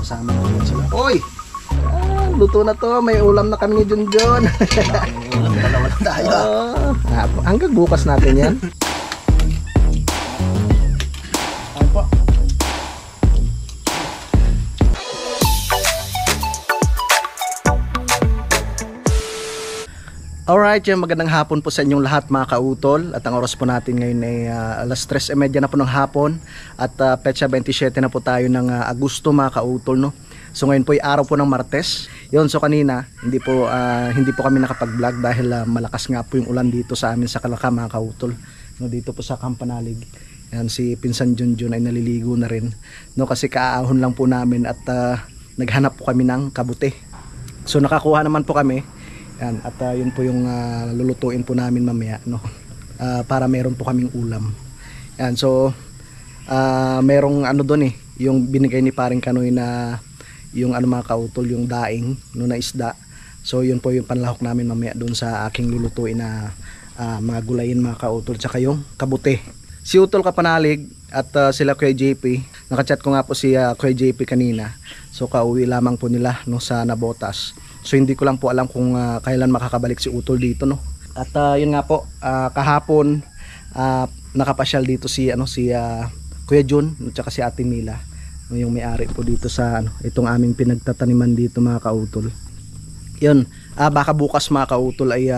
sama-sama po yan sila. Oy! Luto na to, may ulam na kami ni Junjun. Dalawa na tayo. Hanggang bukas natin yan. Ano po? Alright, yung magandang hapon po sa inyong lahat mga kautol. At ang oras po natin ngayon ay alas 3:30 na po ng hapon. At petsa 27 na po tayo ng Agosto mga kautol, no? So ngayon po ay araw po ng Martes. Yun, so kanina hindi po kami nakapag-vlog dahil malakas nga po yung ulan dito sa amin sa Kalaka mga kautol. No, dito po sa Kampanalig. Yan, si Pinsan Junjun ay naliligo na rin. No, kasi kaahon lang po namin at naghanap po kami ng kabute. So nakakuha naman po kami. Yan, at yun po yung lulutuin po namin mamaya, no? Para meron po kaming ulam. Yan, so merong ano doon yung binigay ni Paring Kanoy na yung ano mga kautol, yung daing no, na isda. So yun po yung panlahok namin mamaya doon sa aking lulutuin na mga gulayin mga kautol, tsaka yung kabute. Si Utol Kapanalig at sila Kuya JP, nakachat ko nga po si Kuya JP kanina. So kauwi lamang po nila, no, sa Nabotas. So hindi ko lang po alam kung kailan makakabalik si Utol dito, no. At yun nga po, kahapon nakapasyal dito si Kuya Jun at saka si Ate Mila, no, yung may-ari po dito sa itong aming pinagtataniman dito mga kautol. Yun, baka bukas mga kautol ay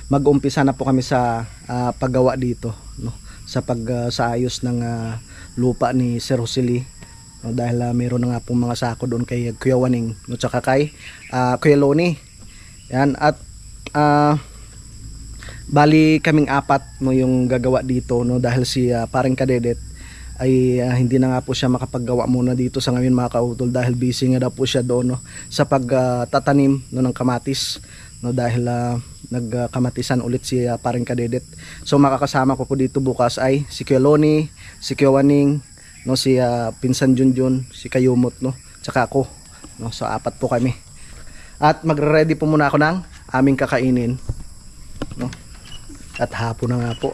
mag-umpisa na po kami sa paggawa dito, no, sa pagsaayos ng lupa ni Sir Josely. No, dahil meron na nga pong mga sako doon kay Kuya Waning, no, tsaka kay Kuya Loni. Yan, at bali kaming apat, no, yung gagawa dito, no, dahil si Paring Kadedet ay hindi na nga po siya makapaggawa muna dito sa ngayon mga kautol dahil busy nga daw po siya doon, no, sa pagtatanim no, ng kamatis, no, dahil nagkamatisan ulit si Paring Kadedet. So makakasama ko po dito bukas ay si Kuya Loni, si Kuya Waning, no, si Pinsan Junjun, si Kayumot, no, tsaka ako, no. So apat po kami. At magre-ready po muna ako ng aming kakainin, no. At hapon na nga po.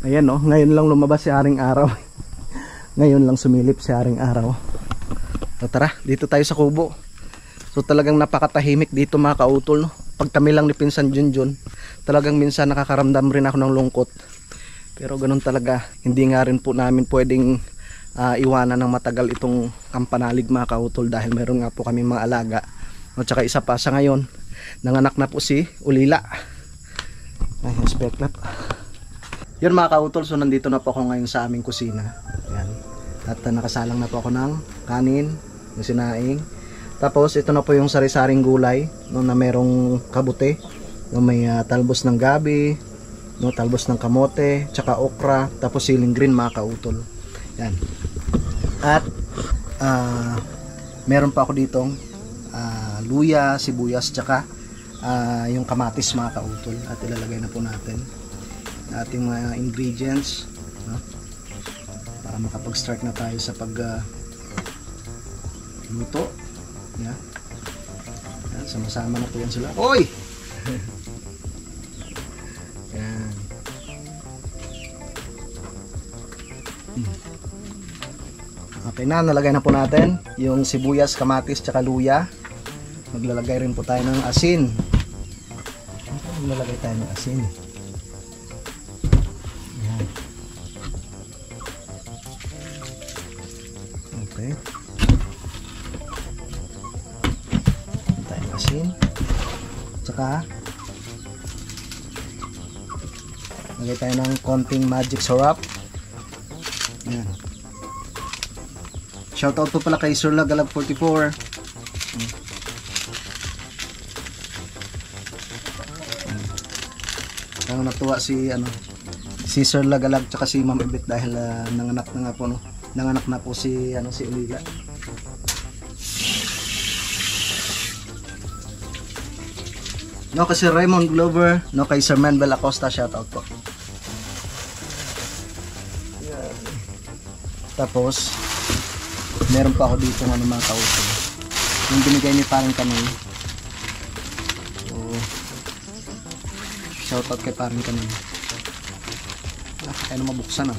Ayan, no, ngayon lang lumabas si Haring Araw. Ngayon lang sumilip si Haring Araw. So tara, dito tayo sa kubo. So talagang napakatahimik dito mga kautol, no. Pag kami lang ni Pinsan Junjun, talagang minsan nakakaramdam rin ako ng lungkot. Pero ganun talaga, hindi nga rin po namin pwedeng iwanan ng matagal itong Kampanalig mga kautol dahil meron nga po kami mga alaga. At saka isa pa sa ngayon, nanganak na po si Ulila. Ay, speklat. Yun mga kautol, so nandito na po ako ngayon sa aming kusina. Ayan. At nakasalang na po ako ng kanin, yung sinaing. Tapos ito na po yung sari-saring gulay, no, na merong kabute, no, may talbos ng gabi, no, talbos ng kamote, tsaka okra, tapos siling green mga kautol. Yan. At meron pa ako ditong luya, sibuyas, tsaka yung kamatis mga kautol. At ilalagay na po natin ating mga ingredients, no, para makapag-start na tayo sa pag luto. Yan. Yan, sama-sama na po yan sila. Oy! Yan. Okay na, nalagay na po natin yung sibuyas, kamatis, tsaka luya. Maglalagay rin po tayo ng asin. Maglalagay tayo ng asin. Yan. Okay. Tayo ng asin. Tsaka lagay tayo ng konting magic syrup. Yan. Shoutout po pala kay Sir Lagalag 44. Kaya natuwa si Sir Lagalag tsaka si Ma'am Ibit dahil nanganak na nga po, no. Nanganak na po si si Ulila. No, kasi Raymond Glover, no, kay Sir Manuel Acosta, shoutout po. Yan. Tapos meron pa ako dito ng mga kautol, yung binigay ni Paring Kanoy. So shoutout kay Paring Kanoy. Kaya na mabuksan .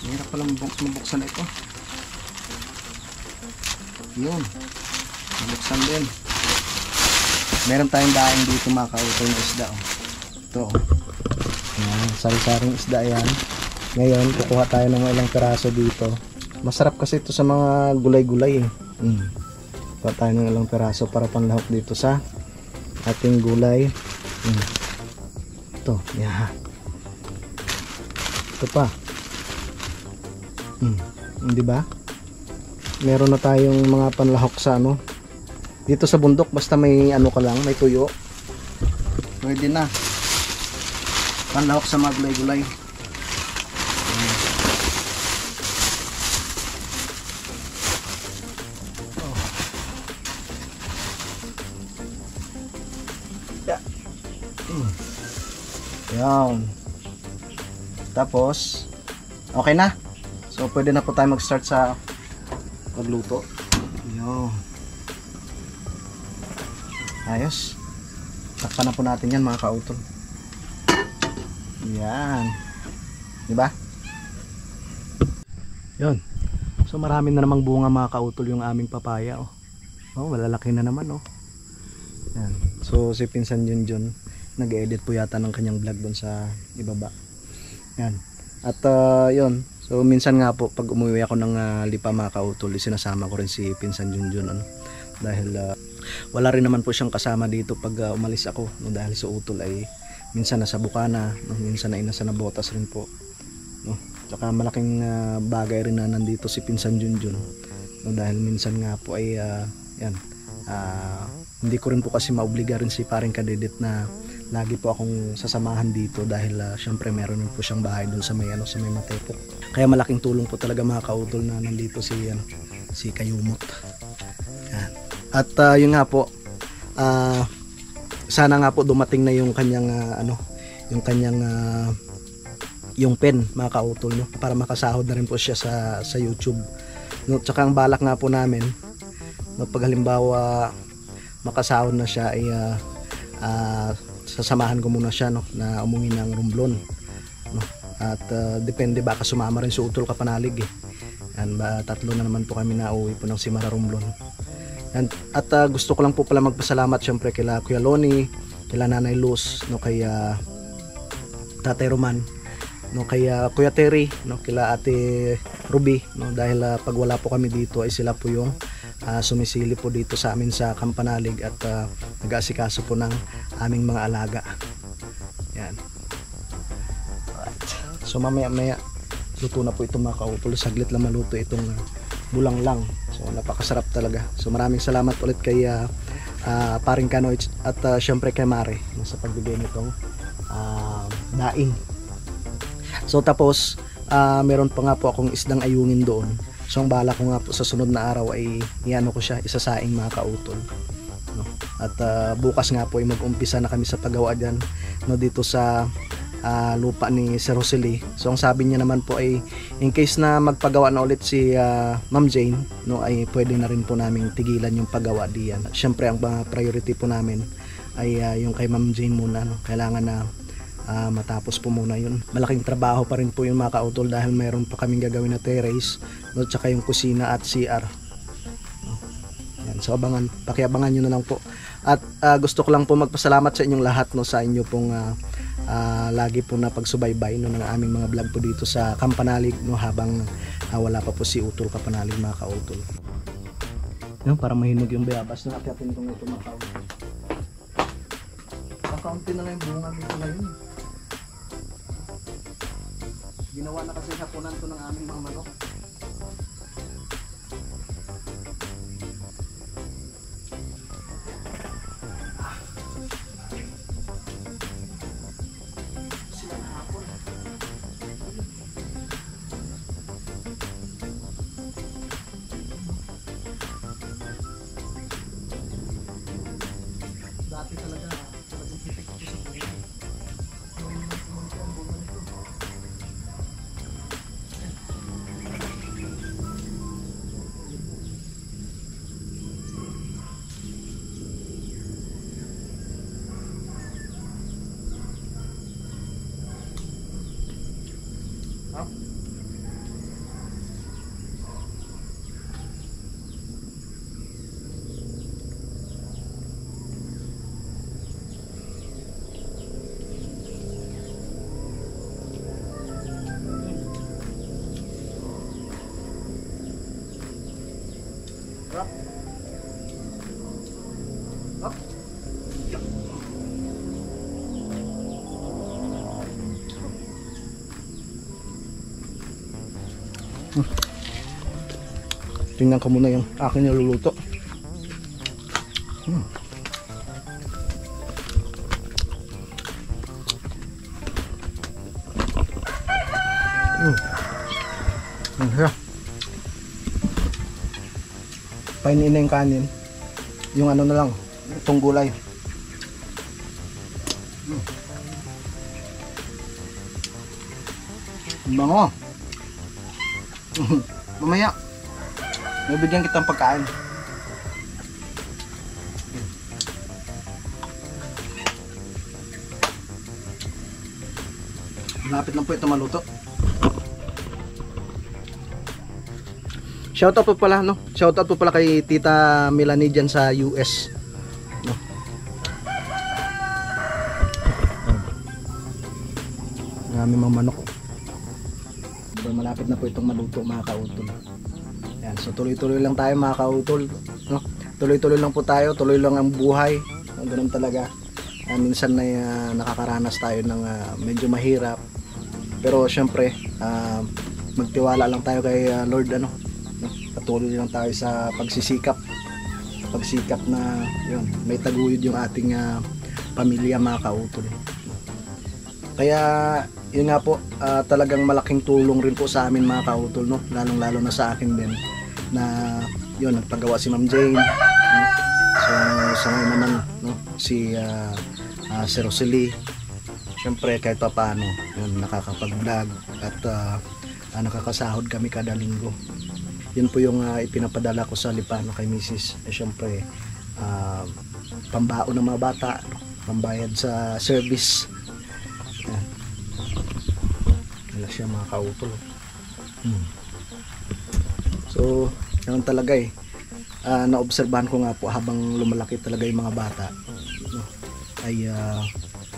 Hirap pala mabuksan na ito. Yun. Mabuksan din. Meron tayong daing dito mga kautol na isda. Oh. Ito. Yan. Sari-saring isda yan. Ngayon, kukuha tayo ng ilang piraso dito. Masarap kasi ito sa mga gulay-gulay eh. Kuha tayo ng ilang piraso para panlahok dito sa ating gulay. Ito. Yan. Ito pa. Di ba? Meron na tayong mga panlahok sa ano. Dito sa bundok basta may ano ka lang, may tuyo. Pwede na. Panlahok sa mga gulay-gulay. Yan. Tapos okay na. So pwede na po tayo mag-start sa pagluto. Yan. Ayos. Takpan na po natin yan mga kautol. Yan. Diba? Yan. So marami na namang bunga mga kautol yung aming papaya. Oh, malalaki na naman oh. Yan. So si Pinsan Junjun nag-edit po yata ng kanyang vlog doon sa ibaba. Yan. At yun. So minsan nga po pag umuwi ako ng Lipa mga kautol, sinasama ko rin si Pinsan Junjun dahil wala rin naman po siyang kasama dito pag umalis ako, no, dahil sa utol ay minsan nasa Bukana, no, minsan ay nasa Nabotas rin po, no. Tsaka malaking bagay rin na nandito si Pinsan Junjun, no, dahil minsan nga po ay yan, hindi ko rin po kasi maobliga rin si paring Kadedit na lagi po akong sasamahan dito dahil syempre meron din po siyang bahay doon sa may sa may Matepok. Kaya malaking tulong po talaga mga kautol na nandito si Kayumot. Yan. At yun nga po, sana nga po dumating na yung kanyang yung pen mga kautol, no, para makasahod na rin po siya sa YouTube. No, tsaka ang balak nga po namin, no, pag halimbawa makasahod na siya ay sasamahan ko muna siya, no, na umuwi ng Romblon, no, at depende baka sumama rin si Utol Kapanalig eh. Yan, tatlo na naman po kami na uwi po ng Simara Romblon. Yan, at gusto ko lang po pala magpasalamat syempre kila Kuya Loni, kila Nanay Luz, no, kay Tatay Roman, no, kay Kuya Terry, no, kila Ate Ruby, no, dahil pag wala po kami dito ay sila po yung sumisili po dito sa amin sa Kampanalig at nag-aasikaso po ng aming mga alaga. Yan. Right. So mamaya luto na po itong mga kautol. Saglit lang maluto itong bulang lang. So napakasarap talaga. So maraming salamat ulit kay paring Kanoy at syempre kay Mare, no, sa pagbigay nitong daing. So tapos meron pa nga po akong isdang ayungin doon. So ang bala ko nga po sa sunod na araw ay iano ko siya, isasaing mga kautol, no? At bukas nga po ay mag-umpisa na kami sa paggawa dyan, no, dito sa lupa ni Sir Rosely. So ang sabi niya naman po ay in case na magpagawa na ulit si Ma'am Jane, no, ay pwede na rin po naming tigilan yung paggawa diyan. Syempre ang priority po namin ay yung kay Ma'am Jane muna, no? Kailangan na matapos po muna yun. Malaking trabaho pa rin po yung mga kautol dahil mayroon pa kaming gagawin na terrace, no, tsaka yung kusina at CR, no? Yan, so pakiabangan nyo na lang po. At gusto ko lang po magpasalamat sa inyong lahat, no, sa inyo pong lagi po na pagsubaybay, no, ng aming mga vlog po dito sa Kampanalig, no, habang wala pa po si Utol Kapanalig mga kautol. Yan, para mahinog yung bayabas na akyatin itong ito mga kautol. Kakaunti na lang yung bunga dito ngayon. Ginawa na kasi hapunan to ng aming mga manok. Sila na hapon. Dati talaga hitik ko sa buhay. Gawin naman ang bunga nito. Tingnan ko muna yung aking niluluto. Ang sarap. Painin na yung kanin. Yung ano na lang, itong gulay. Ang bango. Mamaya, bibigyan kitang pagkain. Malapit lang po ito maluto. Shoutout po pala, no? Shoutout po pala kay Tita Melanie dyan sa US. No? Marami mga manok. So, malapit na po itong maluto mga kautol. Yan, so tuloy-tuloy lang tayo mga kautol. No? Tuloy-tuloy lang po tayo, tuloy lang ang buhay. Ganun talaga. Minsan na nakakaranas tayo ng medyo mahirap. Pero syempre, magtiwala lang tayo kay Lord, ano? Patuloy lang tayo sa pagsisikap na yun, may taguyod yung ating pamilya mga kautol. Kaya yun nga po, talagang malaking tulong rin po sa amin mga kautol, no? Lalong lalo na sa akin din na yun, nagpagawa si Ma'am Jane, no? So sa ngayon naman, no? Si Rosalie, syempre kahit pa paano yun, nakakapag-vlog at nakakasahod kami kada linggo. Yun po yung ipinapadala ko sa Lipano kay Mrs. Syempre, pambaon ng mga bata, pambayad sa service. Yan. Wala siya mga kautol. So, yun talaga eh. Naobserbahan ko nga po habang lumalaki talaga yung mga bata, no, ay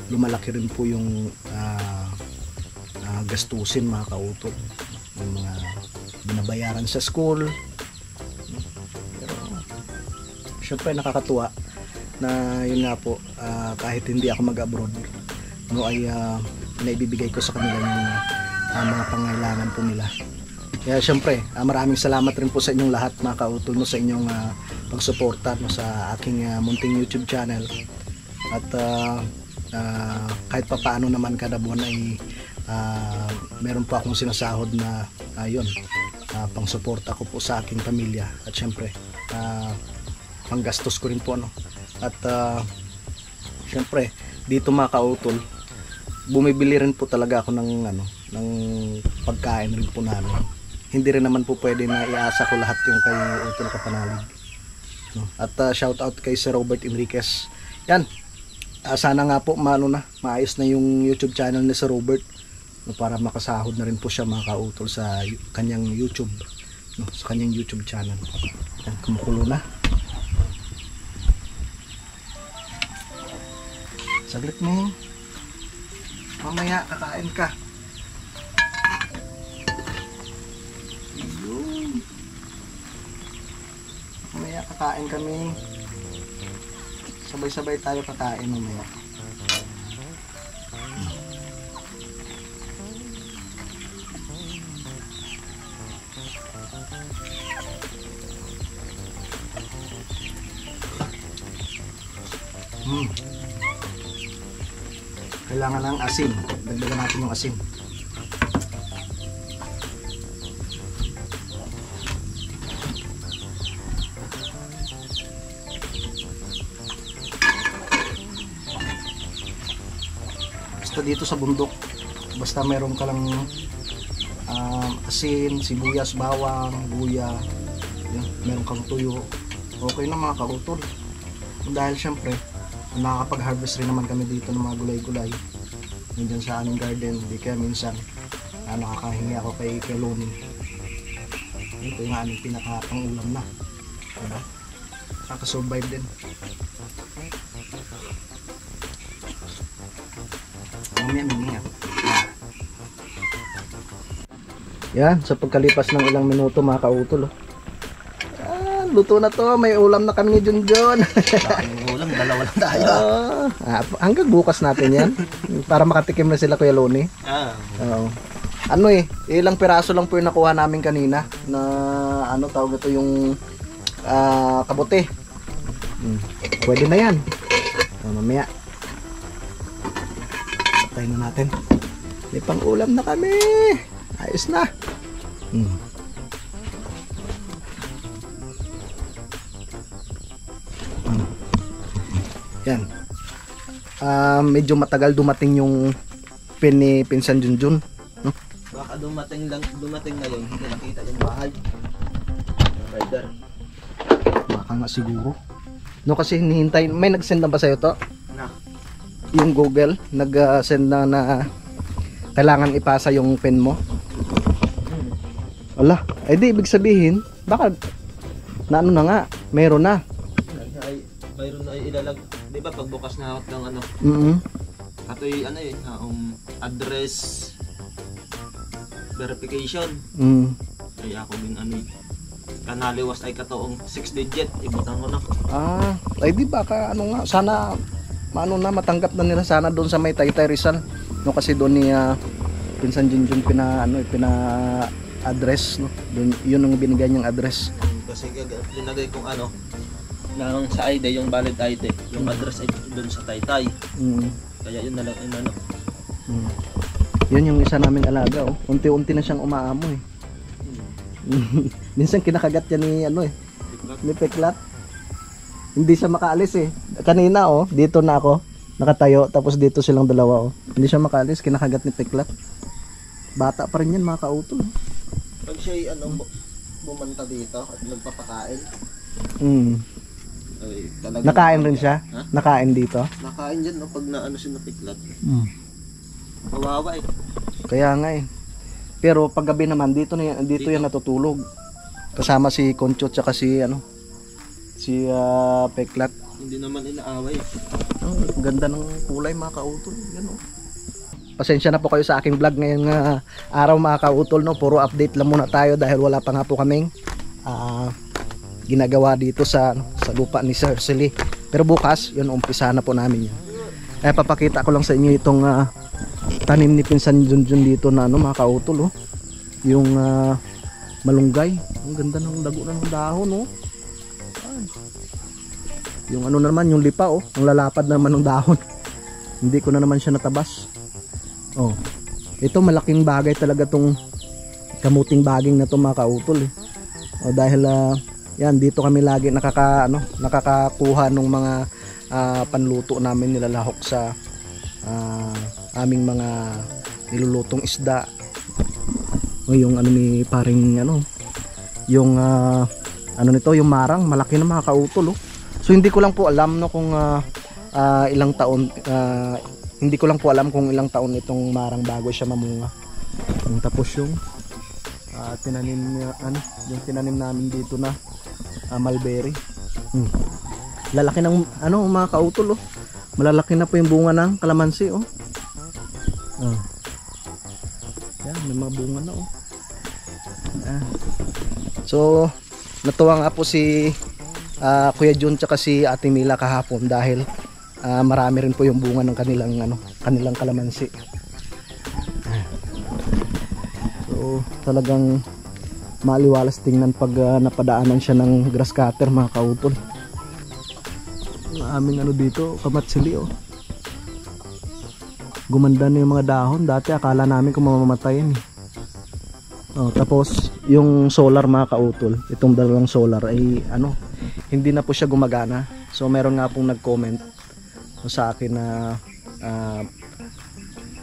lumalaki rin po yung gastusin mga kautol. Yung mga binabayaran sa school. Pero syempre nakakatuwa na yun nga po, kahit hindi ako mag-abroad, no, ay naibibigay ko sa kanila yung mga pangailangan po nila. Kaya syempre maraming salamat rin po sa inyong lahat mga kautol, no, sa inyong pagsuporta, no, sa aking munting YouTube channel. At kahit pa paano naman kada buwan ay meron po akong sinasahod na yun, pang-suporta ko po sa aking pamilya at syempre panggastos ko rin po, no? At syempre dito mga kautol, bumibili rin po talaga ako ng pagkain rin po namin. Hindi rin naman po pwede na iasa ko lahat yung kay Utol Kapanalig, no? At shout out kay Sir Robert Enriquez. Yan, sana nga po maayos na yung YouTube channel ni Sir Robert, no, para makasahod na rin po siya mga kautol sa kanyang YouTube, no, sa kanyang YouTube channel. Yan, kumukulo na. Saglit mo. Mamaya kakain ka. Ayun. Mamaya kakain kami. Sabay-sabay tayo kakain mamaya. Kailangan ng asin. Dagdagan natin yung asin. Basta dito sa bundok, basta meron ka lang asin, sibuyas, bawang, luya, meron kang tuyo, okay na mga kautol. Dahil syempre nakakapag-harvest rin naman kami dito ng mga gulay-gulay nandiyan sa aming garden. Di kaya minsan nakakahingi ako kay Keloni. Ito yung aming pinaka-pangulam na, diba? Nakaka-survive din. Mamaya. Yan, sa pagkalipas ng ilang minuto mga kautol, luto na to, may ulam na kami ni Junjun. Ulam, dalawa lang tayo. Hanggang bukas natin yan para makatikim na sila Kuya Loni. Oo. ano ilang piraso lang po yung nakuha namin kanina na ano tawag ito yung kabote. Pwede na yan. Mamaya patay na natin. May pang ulam na kami. Ayos na. Yan. Medyo matagal dumating yung pin ni Pinsan Junjun, no? Baka dumating ngayon, hindi nakita yung bahay. Rider. Baka nga siguro. No, kasi hinihintay. May nag-send na ba sa'yo to? Na. Yung Google nag-send na kailangan ipasa yung pin mo. Wala. Ay di ibig sabihin baka na ano na nga, meron na. Mayroon na ilalag, di ba pagbukas na ng ano? Katoy ano address verification. Kaya ako din ano kanaliwas ay katoong 6 digit, ibutan ko na. Ay di baka ano nga, sana maano na matanggap na nila sana doon sa may Taytay Rizal. No, kasi doon ni Pinsan Junjun pina address, no. Doon yun ang binigay niyang address. Kasi linagay kong ano nang sa ID, yung valid ID, yung address ay doon sa Taytay. Kaya yun na lang ano. Yun yung isa naming alaga, oh. Unti-unti na siyang umaamoy. Minsan kinakagat yan ni ni Peklat. Hindi siya makaalis eh. Kanina dito na ako nakatayo, tapos dito silang dalawa Hindi siya makaalis, kinakagat ni Peklat. Bata pa rin yan mga kautol. Pag siya bumanta dito at nagpapakain. Ay, nakain rin siya? Nakain dito? Nakain dyan pag naano siya na Peklat. Kawawa Kaya nga Pero pag gabi naman dito yan natutulog. Kasama si Concho tsaka si Peklat. Hindi naman inaaway. Ganda ng kulay mga kautol. Yan Pasensya na po kayo sa aking vlog ngayong araw mga kautol, no. Puro update lang muna tayo dahil wala pa nga po kaming ginagawa dito sa lupa ni Sir Silly. Pero bukas, yun umpisa na po namin yun. Papakita ko lang sa inyo itong tanim ni Pinsan Junjun dito na mga kautol, yung malunggay. Ang ganda ng dago ng dahon, yung naman yung lipa, ang lalapad naman ng dahon. Hindi ko na naman siya natabas. Ito malaking bagay talaga tong kamuting baging na to mga kautol dahil yan dito kami lagi nakakakuha ng mga panluto namin, nilalahok sa aming mga nilulutong isda. Yung ni paring yung nito yung marang malaki na mga kautol. So hindi ko lang po alam kung ilang taon hindi ko lang po alam kung ilang taon itong marang bago siya mamunga. Tapos yung tinanim yung tinanim namin dito na mulberry. Lalaki ng mga kautol, malalaki na po yung bunga ng kalamansi. Yan, may mga bunga na So natuwa nga po si Kuya Jun tsaka si Ate Mila kahapon dahil marami rin po yung bunga ng kanilang kalamansi. So talagang maliwalas tingnan pag napadaanan siya ng grass cutter mga kautol. Ang aming dito kamatsili gumanda na yung mga dahon. Dati akala namin kung mamamatayin tapos yung solar mga kautol, itong dalawang solar ay hindi na po siya gumagana. So meron nga pong nag-comment sa akin na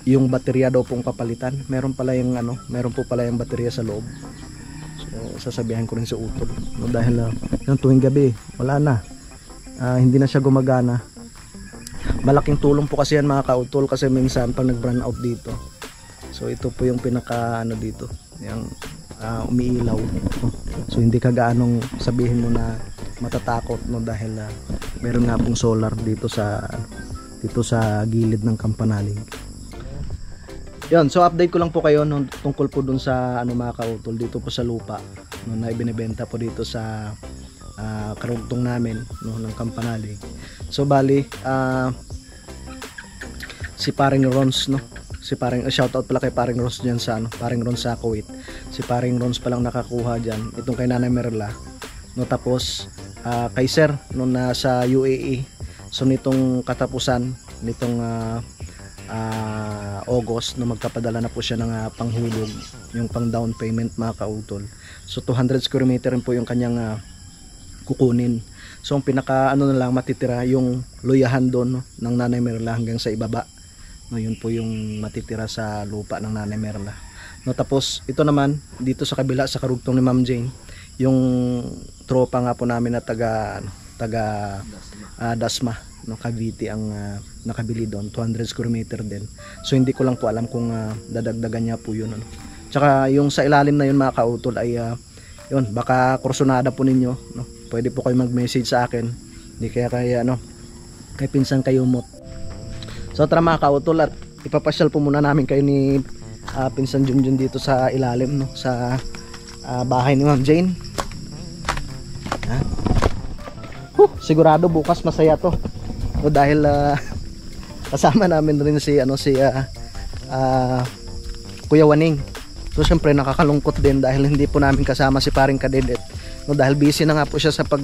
yung baterya daw pong papalitan. Meron po pala yung baterya sa loob. So sasabihan ko rin sa utol dahil yung tuwing gabi wala na, hindi na siya gumagana. Malaking tulong po kasi yan mga kautol, kasi minsan pag nag-burn out dito, so ito po yung pinaka dito yung umiilaw. So hindi ka gaanong sabihin mo na matatakot dahil meron nga pong solar dito sa gilid ng kampanalig. Yun, so update ko lang po kayo tungkol po dun sa mga kautol dito po sa lupa na ibinebenta po dito sa karugtong namin ng kampanalig. So bali si paring Rons Si paring shoutout pala kay paring Rons diyan sa ano, paring Rons sa Kuwait. Si paring Rons pa lang nakakuha diyan. Itong kay Nanay Merla. No, tapos kay Sir nung nasa UAE. So nitong katapusan nitong August no, magpapadala na po siya ng panghulog, yung pang down payment mga kautol. So 200 square meter rin po yung kanyang kukunin. So ang pinaka ano na lang matitira yung luyahan doon no, ng Nanay Merla hanggang sa ibaba. No, yun po yung matitira sa lupa ng Nanay Merla. No, tapos ito naman dito sa kabila sa karugtong ni Ma'am Jane, yung tropa nga po namin na taga Dasma, no, Cavite ang nakabili doon, 200 square meter din. So hindi ko lang po alam kung dadagdagan niya po yun ano. Tsaka yung sa ilalim na yun mga kautol ay yun, baka kursunada po ninyo no. Pwede po kayo mag-message sa akin. Hindi kaya ano, kay Pinsan Kayumot. So tara mga kautol at ipapasyal po muna namin kayo ni Pinsan Junjun dito sa ilalim no, sa bahay ni Ma'am Jane. Sigurado bukas masaya to. No, dahil kasama namin rin si Kuya Waning. So syempre nakakalungkot din dahil hindi po namin kasama si paring Kadedet. No, dahil busy na nga po siya sa pag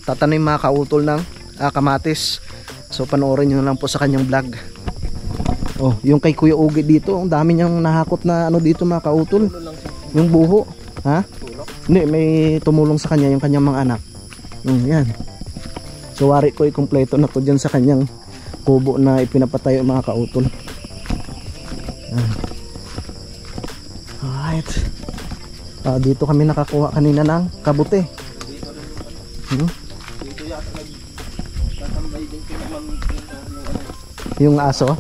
tatanim mga kautol ng kamatis. So panoorin niyo lang po sa kanyang vlog. Oh, yung kay Kuya Ugi dito, ang dami niyang nahakot na ano dito mga kautol. Yung buho, ha? Hindi, may tumulong sa kanya yung kanyang mga anak. Yan. So wari ko i-kompleto na to dyan sa kanyang kubo na ipinapatayo mga kautol. Alright. Dito kami nakakuha kanina ng kabute. Yung aso.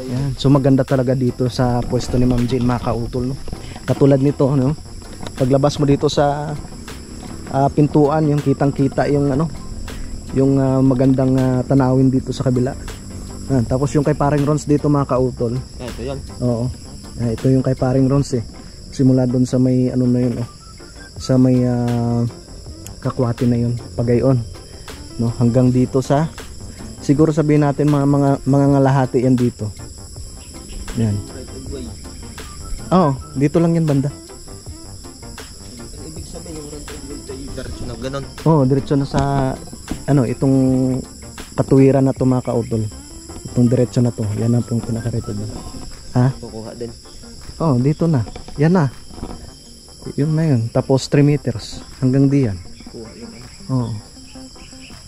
Yan. So maganda talaga dito sa pwesto ni Ma'am Jane mga kautol no? Katulad nito no? Paglabas mo dito sa pintuan, yung kitang kita yung ano, yung magandang tanawin dito sa kabila. Tapos yung kay paring Rons dito mga kautol. Ito yan. Oo. Ito yung kay paring Rons simula doon sa may ano na yun sa may kakwati na yun, Pagayon no, hanggang dito sa siguro sabihin natin mga ngalahati yan dito. Yan. Oo, dito lang yan banda. Ibig sabihin yung diretso na ganon. Oo, diretso na sa ano, itong katuwiran na to mga kautol. Itong diretso na to, yan ang pong pinakareto doon. Ha? Kukuha din. Oo, dito na. Yan na. Yun na yun. Tapos 3 meters hanggang diyan. Kuha yun. Oo.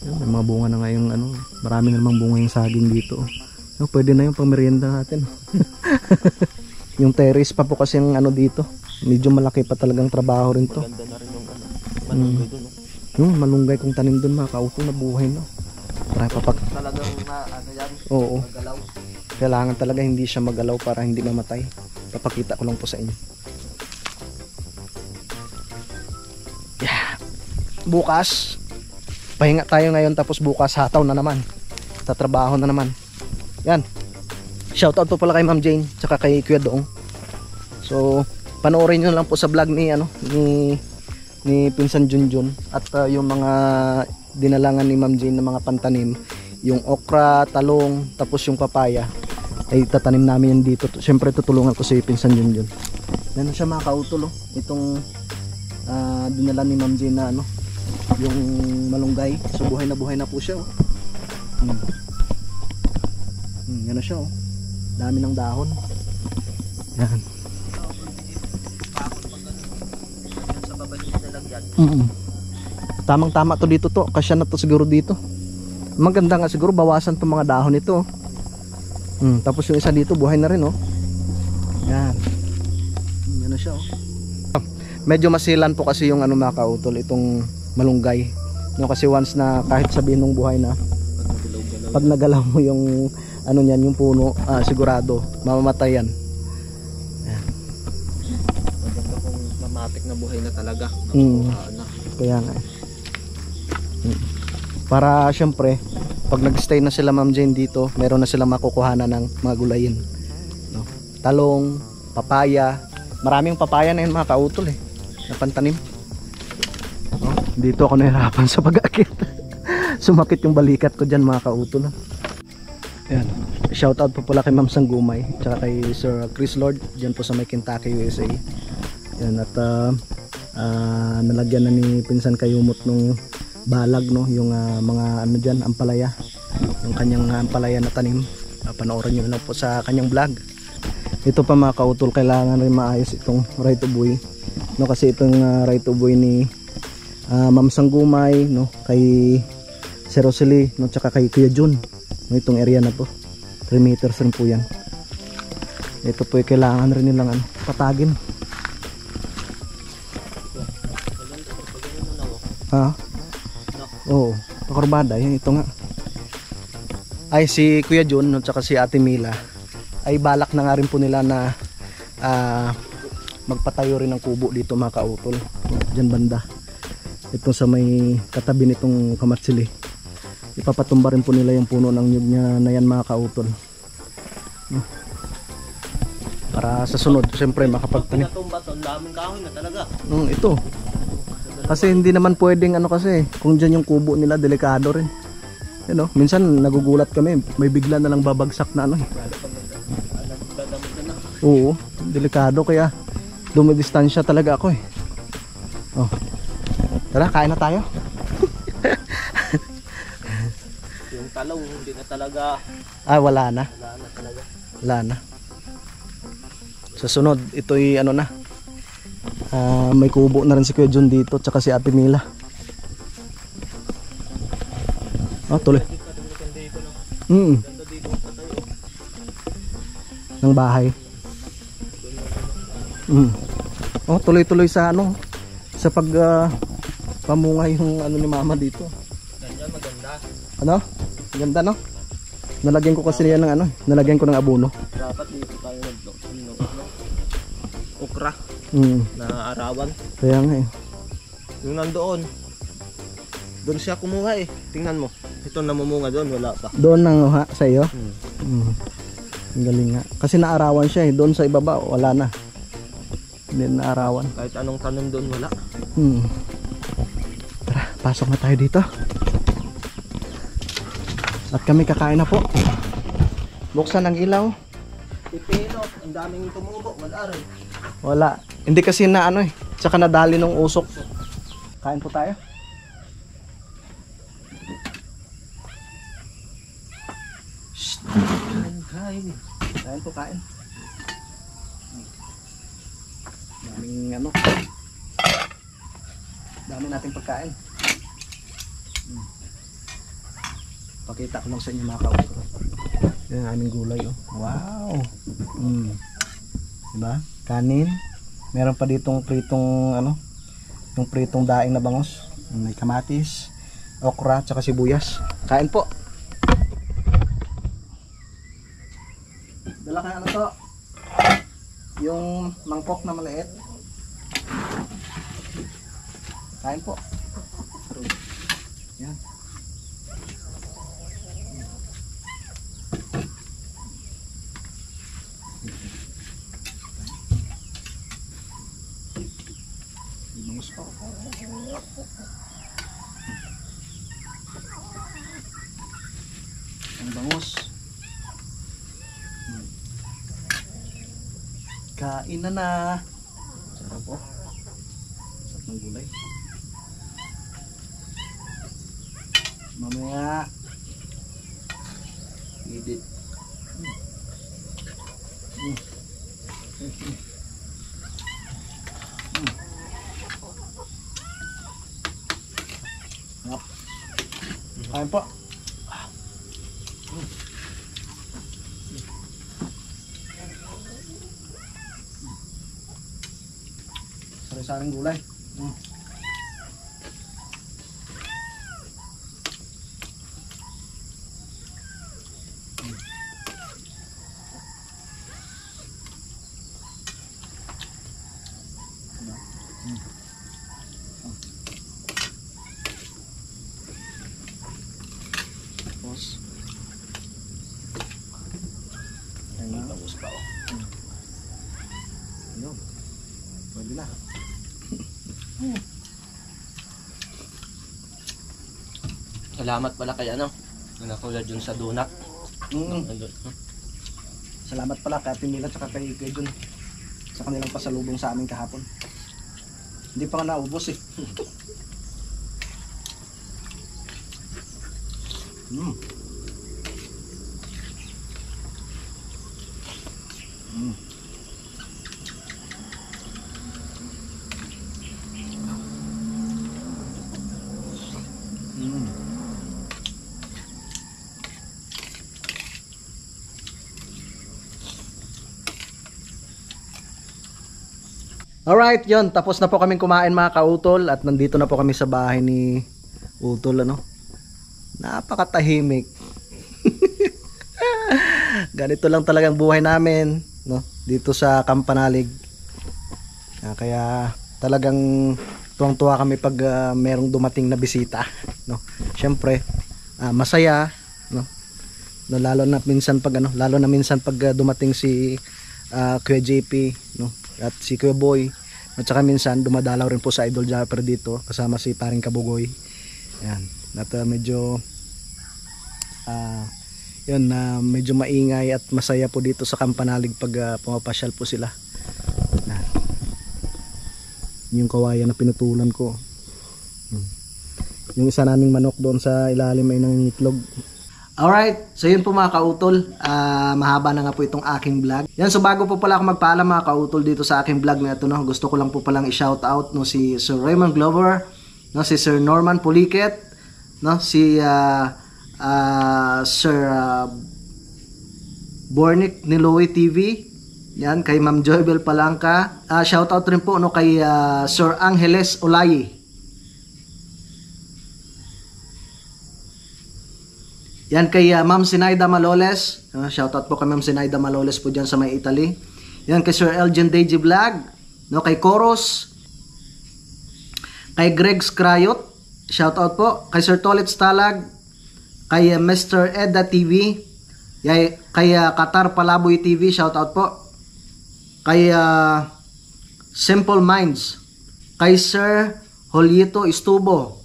May mga bunga na ngayong ano, marami na namang bunga yung saging dito. No, pwede na yung pang merienda natin. Yung terrace pa po kasi yung ano dito. Medyo malaki pa talagang trabaho rin to. Maganda na rin yung ano, malunggay doon. Yung malunggay kong tanim doon mga kautol na buhay no. Tara papak. Talagang ano yan? Oo. Magalaw. Kailangan talaga hindi siya magalaw para hindi mamatay. Papakita ko lang po sa inyo. Yeah. Bukas pahinga tayo ngayon tapos bukas hataw na naman. Tatrabaho na naman. Yan. Shoutout po pala kay Ma'am Jane tsaka kay Kuya Doong. So, panoorin niyo lang po sa vlog ni ni Pinsan Junjun at yung mga dinalangan ni Ma'am Jane na mga pantanim, yung okra, talong, tapos yung papaya ay tatanim namin yan dito. Siyempre tutulungan ko si Pinsan Junjun. Yan siya mga kautol itong dinala ni Ma'am Jane na ano, yung malunggay. So buhay na po siya yan na siya dami ng dahon. Yan. Tamang tama to dito to, kasya na to siguro dito. Maganda nga siguro bawasan tong mga dahon nito. Tapos yung isa dito buhay na rin yan. Yan na siya Medyo masilan po kasi yung ano mga kautol, itong malunggay no, kasi once na kahit sabihin nung buhay na, pag nagalaw mo yung ano niyan, yung puno, sigurado mamamatay yan. Maganda kung mamatik na buhay na talaga. Kaya nga para syempre pag nag-stay na sila Ma'am Jane dito, meron na silang makukuhanan ng mga gulayin no? Talong, papaya, maraming papaya na yun mga kautol na pantanim. Dito ako nahirapan sa pag-akit. Sumakit yung balikat ko dyan mga kautol. Ayan. Shoutout po pala kay Ma'am Sanggumay tsaka kay Sir Chris Lord dyan po sa may Kentucky, USA. Yan, at nalagyan na ni Pinsan Kayumot nung balag, no, yung mga ano dyan, ampalaya, yung kanyang ampalaya na tanim. Panoorin nyo lang po sa kanyang vlog. Ito pa mga kautol, kailangan rin maayos itong right of way, no, kasi itong right of way ni Ma'am Sanggumay, no, kay Sir Rosely, no, tsaka kay Kuya Jun, no, itong area na to 3 meters rin po yan. Ito po kailangan rin nilang patagin. Oo, pakurbada yan, ito nga. Ay si Kuya Jun at saka si Ate Mila ay balak na nga rin po nila na magpatayo rin ng kubo dito mga kautol, dyan banda. Ito sa may katabi nitong Kamatsili. Ipapatumba rin po nila yung puno ng nyug niya na yan mga kautol, para sa sunod siyempre makapagtanim. Pinatumba to, ang daming kahoy na talaga. Ito kasi hindi naman pwedeng kasi kung dyan yung kubo nila, delikado rin. Minsan nagugulat kami, may bigla na lang babagsak na Oo, delikado, kaya dumidistansya talaga ako Tara, kain na tayo. Yung talong hindi na talaga. Wala na. Wala na talaga. Wala na. Sa sunod, ito'y may kubo na rin si Kuya Jun dito, tsaka si Ate Mila. Tuloy. Ng bahay. Tuloy-tuloy sa sa pag pamunga yung ni Mama dito. Ganyan maganda. Ganda, no? Nalagyan ko kasi yan ng nalagyan ko ng abono. Dapat dito tayo okra. Na arawan. Kaya nga Yung nandoon, doon siya kumuha tingnan mo, ito namumunga doon, wala pa. Doon nanguha sa iyo? Ang galing nga, kasi naarawan siya doon sa ibaba wala na, hindi naarawan. Kahit anong tanim doon wala. Tara, pasok na tayo dito. At kami kakain na po. Buksan ang ilaw. Pipino, ang daming tumubo, wala rin. Wala, hindi kasi na tsaka nadali ng usok. Kain po tayo. Kain po, kain. Daming dami nating pagkain. Pakita ko lang sa inyo mga kautol. Yan ang aming gulay Wow. Diba? Kanin. Meron pa ditong pritong yung pritong daing na bangos. May kamatis, okra, tsaka sibuyas. Kain po. Dala kayo to? Yung mangkok na maliit. Kain po. Yan. Bangus po. Ang bangus. Kain na. Sarap po. Sarap ng gulay. Mamaya edit. Kain po. Sari-saring gulay. Tapos ayun, tapos pa ayun, pwede na. Salamat pala kay Kuya Jun sa donut. Andun. Salamat pala kay Ate Mila at kay Jun sa kanilang pasalubong sa amin kahapon. Hindi pa nga naubos eh. Mm. Mm. Mm. Alright, yun. Tapos na po kaming kumain mga kautol at nandito na po kami sa bahay ni Utol, ano. Napakatahimik. Ganito lang talagang buhay namin, no, dito sa Kampanalig. Kaya talagang tuwang-tuwa kami pag merong dumating na bisita, no. Syempre, masaya, no. No, lalo na minsan pag dumating si Kuya JP, no, at si Kuya Boy, at saka minsan dumadalaw rin po sa Idol Japper dito kasama si Paring Kabugoy. Yan. At medyo medyo maingay at masaya po dito sa Kampanalig pag pumapasyal po sila. Yung kawayan na pinutulan ko. Yung isa naming manok doon sa ilalim ay nangingitlog. Alright, so yun po mga kautol, mahaba na nga po itong aking vlog. Yan, so bago po pala ako magpaalam mga kautol dito sa aking vlog na ito, no, gusto ko lang po palang i-shout out, no, si Sir Raymond Glover, no, si Sir Norman Puliket, no, si Sir Bornick Niloy TV, yan, kay Ma'am Joybel Palangka, shout out rin po, no, kay Sir Angeles Olayi. Yan kay Ma'am Sinaida Maloles. Shoutout po kay Ma'am Sinaida Maloles po dyan sa may Italy. Yan kay Sir Elgin Deji Vlog. No, kay Coros. Kay Greg Scrayot. Shoutout po. Kay Sir Tolet Stalag. Kay Mr. Edda TV. Kay Qatar Palaboy TV. Shoutout po. Kay Simple Minds. Kay Sir Jolito Estubo.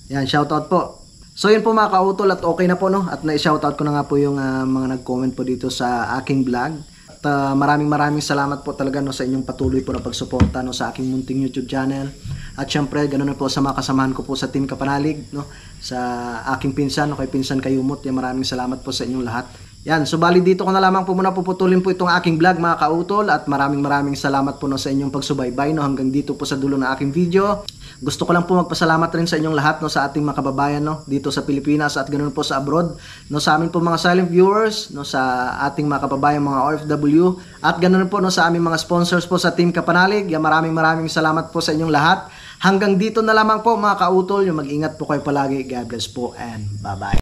Yan, shoutout po. So yun po mga kautol at okay na po, no, at na-shoutout ko na nga po yung mga nag-comment po dito sa aking vlog. At maraming salamat po talaga, no, sa inyong patuloy po na pagsuporta, no, sa aking munting YouTube channel. At syempre ganoon na po sa mga kasamahan ko po sa Team Kapanalig, no, sa aking pinsan, no, kay Pinsan Kayumot. Yan, maraming salamat po sa inyong lahat. Yan, so bali dito ko na lamang po muna puputulin po itong aking vlog mga kautol at maraming salamat po, no, sa inyong pagsubaybay, no, hanggang dito po sa dulo ng aking video. Gusto ko lang po magpasalamat rin sa inyong lahat, no, sa ating mga kababayan, no, dito sa Pilipinas at ganoon po sa abroad, no, sa amin po mga silent viewers, no, sa ating mga kababayan mga OFW at ganoon po, no, sa aming mga sponsors po sa Team Kapanalig. Yan, maraming salamat po sa inyong lahat. Hanggang dito na lamang po mga kautol, yung mag-ingat po kayo palagi. God bless po and bye-bye.